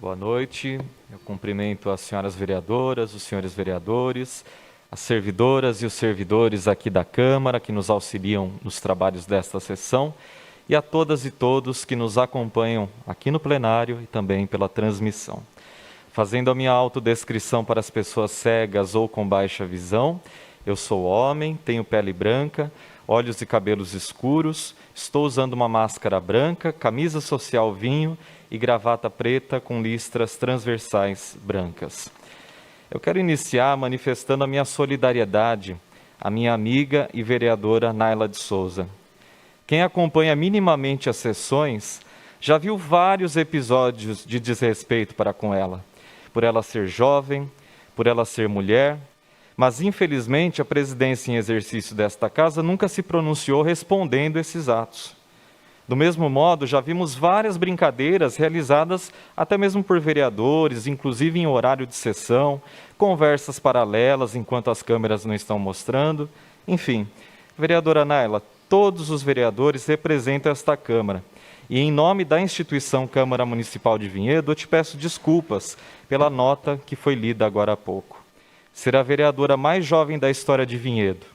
Boa noite. Eu cumprimento as senhoras vereadoras, os senhores vereadores, as servidoras e os servidores aqui da Câmara que nos auxiliam nos trabalhos desta sessão e a todas e todos que nos acompanham aqui no plenário e também pela transmissão. Fazendo a minha autodescrição para as pessoas cegas ou com baixa visão, eu sou homem, tenho pele branca, olhos e cabelos escuros, estou usando uma máscara branca, camisa social vinho e gravata preta com listras transversais brancas. Eu quero iniciar manifestando a minha solidariedade à minha amiga e vereadora Naila de Souza. Quem acompanha minimamente as sessões já viu vários episódios de desrespeito para com ela, por ela ser jovem, por ela ser mulher, mas infelizmente a presidência em exercício desta casa nunca se pronunciou respondendo esses atos. Do mesmo modo, já vimos várias brincadeiras realizadas até mesmo por vereadores, inclusive em horário de sessão, conversas paralelas enquanto as câmeras não estão mostrando. Enfim, vereadora Naila, todos os vereadores representam esta Câmara. E em nome da instituição Câmara Municipal de Vinhedo, eu te peço desculpas pela nota que foi lida agora há pouco. Ser a vereadora mais jovem da história de Vinhedo,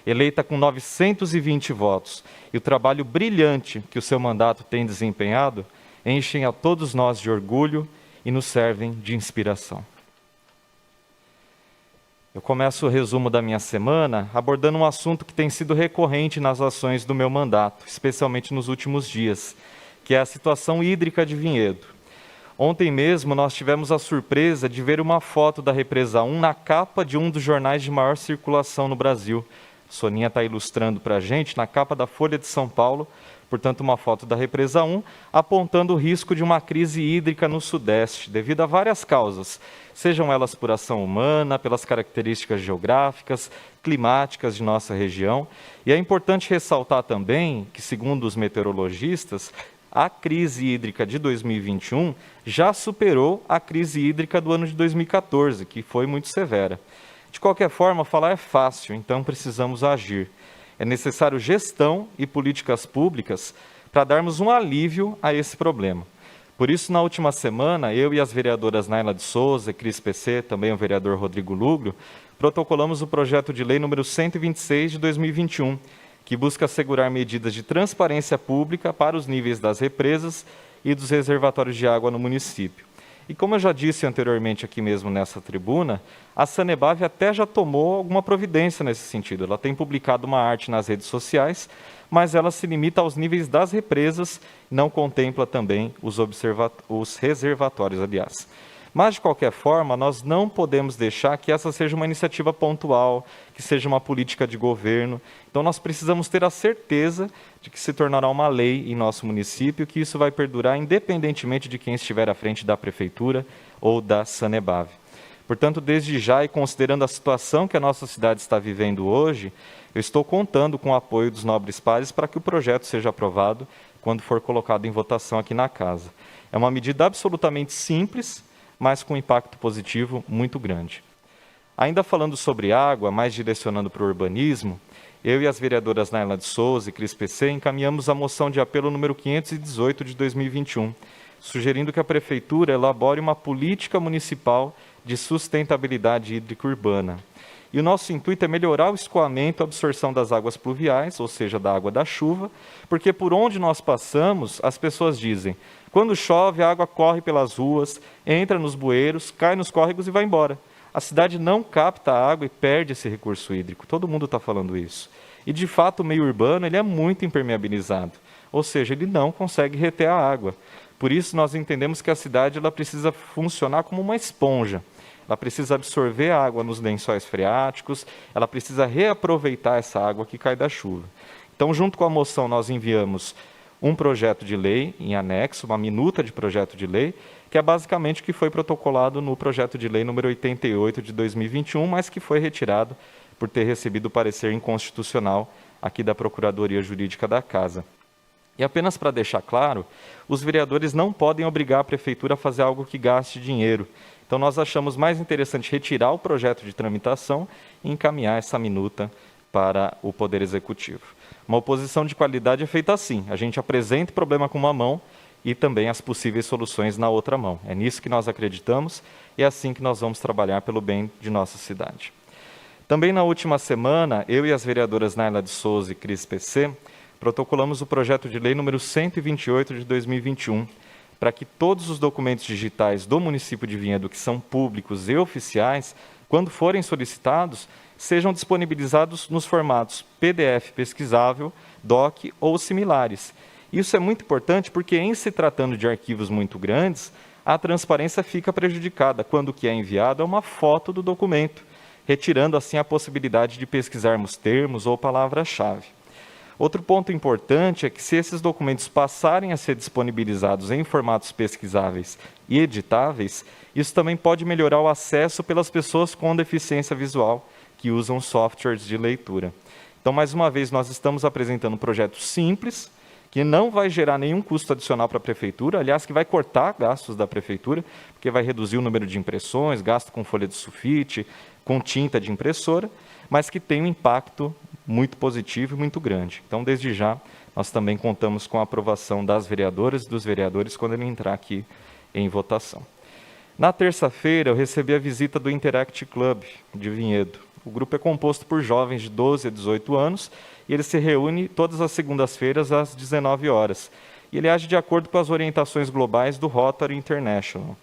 eleita com 920 votos, e o trabalho brilhante que o seu mandato tem desempenhado, enchem a todos nós de orgulho e nos servem de inspiração. Eu começo o resumo da minha semana abordando um assunto que tem sido recorrente nas ações do meu mandato, especialmente nos últimos dias, que é a situação hídrica de Vinhedo. Ontem mesmo nós tivemos a surpresa de ver uma foto da Represa 1 na capa de um dos jornais de maior circulação no Brasil. Soninha está ilustrando para a gente, na capa da Folha de São Paulo, portanto uma foto da Represa 1, apontando o risco de uma crise hídrica no Sudeste, devido a várias causas, sejam elas por ação humana, pelas características geográficas, climáticas de nossa região. E é importante ressaltar também que, segundo os meteorologistas, a crise hídrica de 2021 já superou a crise hídrica do ano de 2014, que foi muito severa. De qualquer forma, falar é fácil, então precisamos agir. É necessário gestão e políticas públicas para darmos um alívio a esse problema. Por isso, na última semana, eu e as vereadoras Naila de Souza e Cris PC, também o vereador Rodrigo Lugro, protocolamos o projeto de lei número 126 de 2021, que busca assegurar medidas de transparência pública para os níveis das represas e dos reservatórios de água no município. E como eu já disse anteriormente aqui mesmo nessa tribuna, a Sanebave até já tomou alguma providência nesse sentido. Ela tem publicado uma arte nas redes sociais, mas ela se limita aos níveis das represas e não contempla também os reservatórios, aliás. Mas, de qualquer forma, nós não podemos deixar que essa seja uma iniciativa pontual, que seja uma política de governo. Então, nós precisamos ter a certeza de que se tornará uma lei em nosso município, que isso vai perdurar independentemente de quem estiver à frente da Prefeitura ou da Sanebave. Portanto, desde já e considerando a situação que a nossa cidade está vivendo hoje, eu estou contando com o apoio dos nobres pares para que o projeto seja aprovado quando for colocado em votação aqui na casa. É uma medida absolutamente simples, mas com impacto positivo muito grande. Ainda falando sobre água, mais direcionando para o urbanismo, eu e as vereadoras Naila de Souza e Cris PC encaminhamos a moção de apelo número 518 de 2021, sugerindo que a Prefeitura elabore uma política municipal de sustentabilidade hídrica urbana. E o nosso intuito é melhorar o escoamento e a absorção das águas pluviais, ou seja, da água da chuva, porque por onde nós passamos, as pessoas dizem: quando chove, a água corre pelas ruas, entra nos bueiros, cai nos córregos e vai embora. A cidade não capta a água e perde esse recurso hídrico. Todo mundo está falando isso. E, de fato, o meio urbano ele é muito impermeabilizado, ou seja, ele não consegue reter a água. Por isso, nós entendemos que a cidade ela precisa funcionar como uma esponja. Ela precisa absorver a água nos lençóis freáticos, ela precisa reaproveitar essa água que cai da chuva. Então, junto com a moção, nós enviamos um projeto de lei em anexo, uma minuta de projeto de lei, que é basicamente o que foi protocolado no projeto de lei número 88 de 2021, mas que foi retirado por ter recebido o parecer inconstitucional aqui da Procuradoria Jurídica da Casa. E apenas para deixar claro, os vereadores não podem obrigar a Prefeitura a fazer algo que gaste dinheiro. Então, nós achamos mais interessante retirar o projeto de tramitação e encaminhar essa minuta para o Poder Executivo. Uma oposição de qualidade é feita assim: a gente apresenta o problema com uma mão e também as possíveis soluções na outra mão. É nisso que nós acreditamos e é assim que nós vamos trabalhar pelo bem de nossa cidade. Também na última semana, eu e as vereadoras Naila de Souza e Cris PC protocolamos o projeto de lei número 128 de 2021, para que todos os documentos digitais do município de Vinhedo, que são públicos e oficiais, quando forem solicitados, sejam disponibilizados nos formatos PDF pesquisável, DOC ou similares. Isso é muito importante porque, em se tratando de arquivos muito grandes, a transparência fica prejudicada quando o que é enviado é uma foto do documento, retirando assim a possibilidade de pesquisarmos termos ou palavras-chave. Outro ponto importante é que, se esses documentos passarem a ser disponibilizados em formatos pesquisáveis e editáveis, isso também pode melhorar o acesso pelas pessoas com deficiência visual que usam softwares de leitura. Então, mais uma vez, nós estamos apresentando um projeto simples, que não vai gerar nenhum custo adicional para a prefeitura, aliás, que vai cortar gastos da prefeitura, porque vai reduzir o número de impressões, gasto com folha de sulfite, com tinta de impressora, mas que tem um impacto muito positivo e muito grande. Então, desde já, nós também contamos com a aprovação das vereadoras e dos vereadores quando ele entrar aqui em votação. Na terça-feira, eu recebi a visita do Interact Club de Vinhedo. O grupo é composto por jovens de 12 a 18 anos e ele se reúne todas as segundas-feiras às 19 horas. E ele age de acordo com as orientações globais do Rotary International.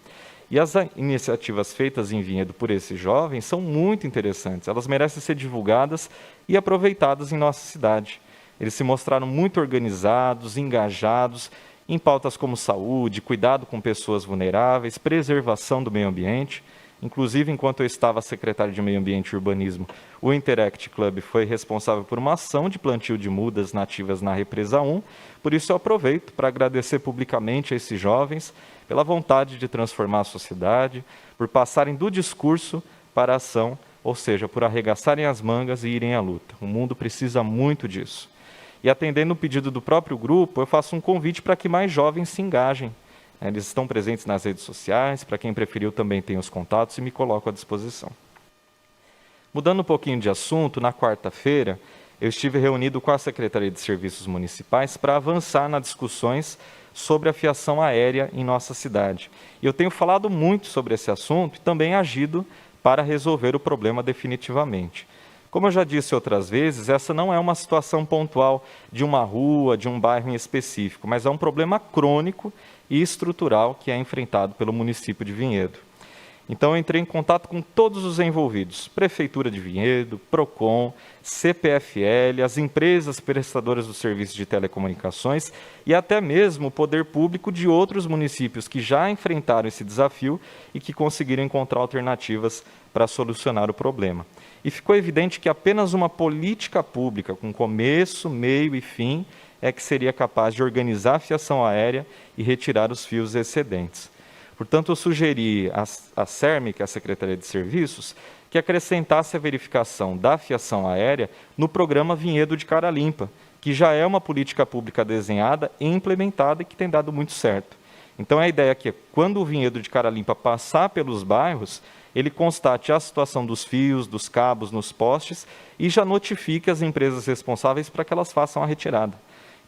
E as iniciativas feitas em Vinhedo por esses jovens são muito interessantes. Elas merecem ser divulgadas e aproveitadas em nossa cidade. Eles se mostraram muito organizados, engajados em pautas como saúde, cuidado com pessoas vulneráveis, preservação do meio ambiente. Inclusive, enquanto eu estava secretário de Meio Ambiente e Urbanismo, o Interact Club foi responsável por uma ação de plantio de mudas nativas na Represa 1. Por isso, eu aproveito para agradecer publicamente a esses jovens pela vontade de transformar a sociedade, por passarem do discurso para a ação, ou seja, por arregaçarem as mangas e irem à luta. O mundo precisa muito disso. E atendendo o pedido do próprio grupo, eu faço um convite para que mais jovens se engajem. Eles estão presentes nas redes sociais, para quem preferiu também tem os contatos e me coloco à disposição. Mudando um pouquinho de assunto, na quarta-feira, eu estive reunido com a Secretaria de Serviços Municipais para avançar nas discussões sobre a fiação aérea em nossa cidade. E eu tenho falado muito sobre esse assunto e também agido para resolver o problema definitivamente. Como eu já disse outras vezes, essa não é uma situação pontual de uma rua, de um bairro em específico, mas é um problema crônico e estrutural que é enfrentado pelo município de Vinhedo. Então, eu entrei em contato com todos os envolvidos, Prefeitura de Vinhedo, PROCON, CPFL, as empresas prestadoras do serviço de telecomunicações e até mesmo o poder público de outros municípios que já enfrentaram esse desafio e que conseguiram encontrar alternativas para solucionar o problema. E ficou evidente que apenas uma política pública, com começo, meio e fim, é que seria capaz de organizar a fiação aérea e retirar os fios excedentes. Portanto, eu sugeri à SERM, que é a Secretaria de Serviços, que acrescentasse a verificação da fiação aérea no programa Vinhedo de Cara Limpa, que já é uma política pública desenhada e implementada e que tem dado muito certo. Então, a ideia é que, quando o Vinhedo de Cara Limpa passar pelos bairros, ele constate a situação dos fios, dos cabos nos postes e já notifique as empresas responsáveis para que elas façam a retirada.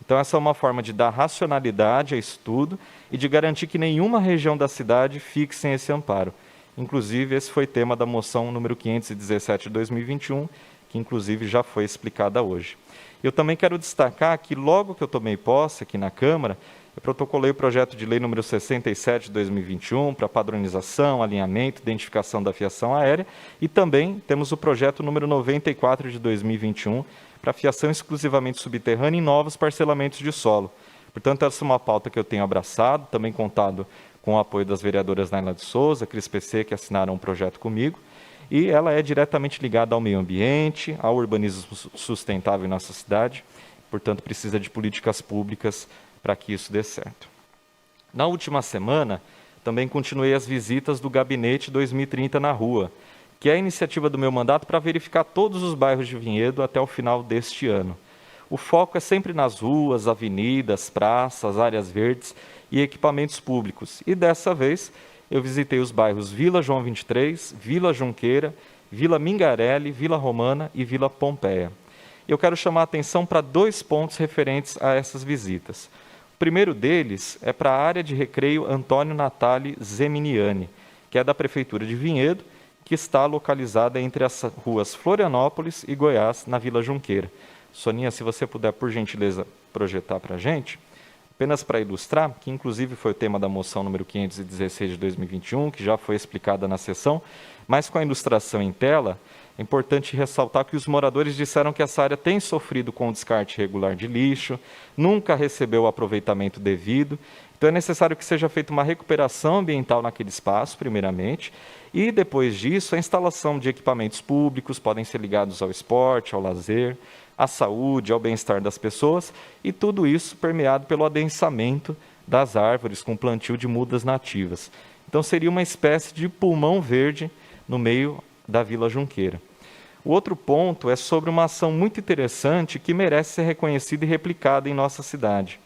Então, essa é uma forma de dar racionalidade a isso tudo e de garantir que nenhuma região da cidade fique sem esse amparo. Inclusive, esse foi tema da moção número 517 de 2021, que inclusive já foi explicada hoje. Eu também quero destacar que, logo que eu tomei posse aqui na Câmara, eu protocolei o projeto de lei número 67 de 2021 para padronização, alinhamento, identificação da fiação aérea e também temos o projeto número 94 de 2021 para fiação exclusivamente subterrânea em novos parcelamentos de solo. Portanto, essa é uma pauta que eu tenho abraçado, também contado com o apoio das vereadoras Naila de Souza, Cris PC, que assinaram um projeto comigo, e ela é diretamente ligada ao meio ambiente, ao urbanismo sustentável em nossa cidade, portanto, precisa de políticas públicas para que isso dê certo. Na última semana, também continuei as visitas do Gabinete 2030 na Rua, que é a iniciativa do meu mandato para verificar todos os bairros de Vinhedo até o final deste ano. O foco é sempre nas ruas, avenidas, praças, áreas verdes e equipamentos públicos. E dessa vez eu visitei os bairros Vila João 23, Vila Junqueira, Vila Mingarelli, Vila Romana e Vila Pompeia. Eu quero chamar a atenção para dois pontos referentes a essas visitas. O primeiro deles é para a área de recreio Antônio Natali Zeminiani, que é da Prefeitura de Vinhedo, que está localizada entre as ruas Florianópolis e Goiás, na Vila Junqueira. Soninha, se você puder, por gentileza, projetar para a gente, apenas para ilustrar, que inclusive foi o tema da moção número 516 de 2021, que já foi explicada na sessão, mas com a ilustração em tela, é importante ressaltar que os moradores disseram que essa área tem sofrido com o descarte irregular de lixo, nunca recebeu o aproveitamento devido, então é necessário que seja feita uma recuperação ambiental naquele espaço, primeiramente, e depois disso a instalação de equipamentos públicos podem ser ligados ao esporte, ao lazer, à saúde, ao bem-estar das pessoas, e tudo isso permeado pelo adensamento das árvores com plantio de mudas nativas. Então seria uma espécie de pulmão verde no meio da Vila Junqueira. O outro ponto é sobre uma ação muito interessante que merece ser reconhecida e replicada em nossa cidade.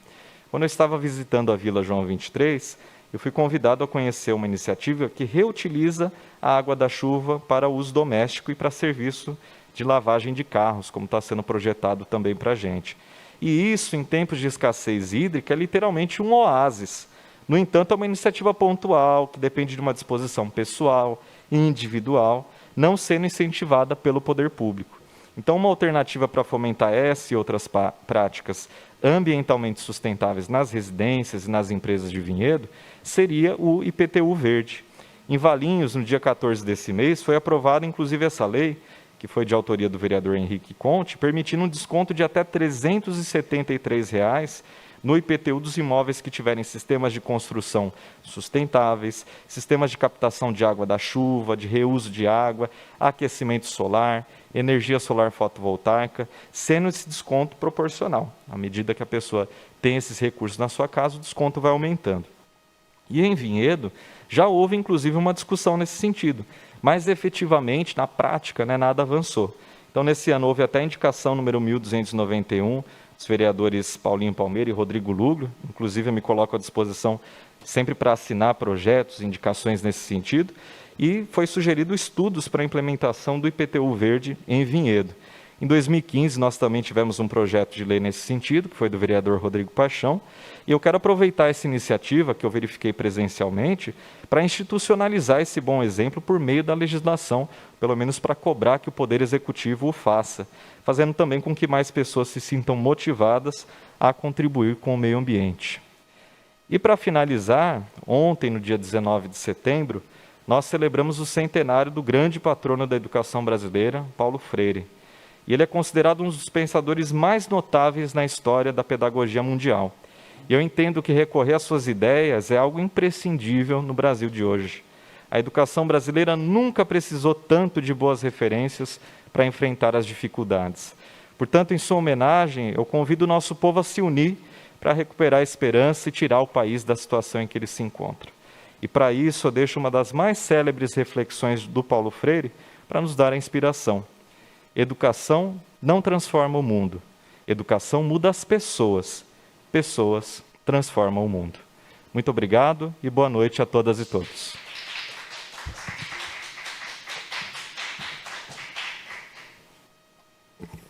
Quando eu estava visitando a Vila João 23, eu fui convidado a conhecer uma iniciativa que reutiliza a água da chuva para uso doméstico e para serviço de lavagem de carros, como está sendo projetado também para a gente. E isso, em tempos de escassez hídrica, é literalmente um oásis. No entanto, é uma iniciativa pontual, que depende de uma disposição pessoal, individual, não sendo incentivada pelo poder público. Então, uma alternativa para fomentar essa e outras práticas ambientalmente sustentáveis nas residências e nas empresas de vinhedo seria o IPTU verde. Em Valinhos, no dia 14 desse mês, foi aprovada inclusive essa lei, que foi de autoria do vereador Henrique Conte, permitindo um desconto de até R$ 373 no IPTU dos imóveis que tiverem sistemas de construção sustentáveis, sistemas de captação de água da chuva, de reuso de água, aquecimento solar, energia solar fotovoltaica, sendo esse desconto proporcional. À medida que a pessoa tem esses recursos na sua casa, o desconto vai aumentando. E em Vinhedo, já houve inclusive uma discussão nesse sentido, mas efetivamente, na prática, nada avançou. Então, nesse ano, houve até a indicação número 1291, os vereadores Paulinho Palmeira e Rodrigo Luglio, inclusive eu me coloco à disposição sempre para assinar projetos, indicações nesse sentido, e foi sugerido estudos para a implementação do IPTU verde em Vinhedo. Em 2015, nós também tivemos um projeto de lei nesse sentido, que foi do vereador Rodrigo Paixão, e eu quero aproveitar essa iniciativa, que eu verifiquei presencialmente, para institucionalizar esse bom exemplo por meio da legislação, pelo menos para cobrar que o Poder Executivo o faça, fazendo também com que mais pessoas se sintam motivadas a contribuir com o meio ambiente. E para finalizar, ontem, no dia 19 de setembro, nós celebramos o centenário do grande patrono da educação brasileira, Paulo Freire. E ele é considerado um dos pensadores mais notáveis na história da pedagogia mundial. E eu entendo que recorrer às suas ideias é algo imprescindível no Brasil de hoje. A educação brasileira nunca precisou tanto de boas referências para enfrentar as dificuldades. Portanto, em sua homenagem, eu convido o nosso povo a se unir para recuperar a esperança e tirar o país da situação em que ele se encontra. E para isso eu deixo uma das mais célebres reflexões do Paulo Freire para nos dar a inspiração. Educação não transforma o mundo. Educação muda as pessoas. Pessoas transformam o mundo. Muito obrigado e boa noite a todas e todos.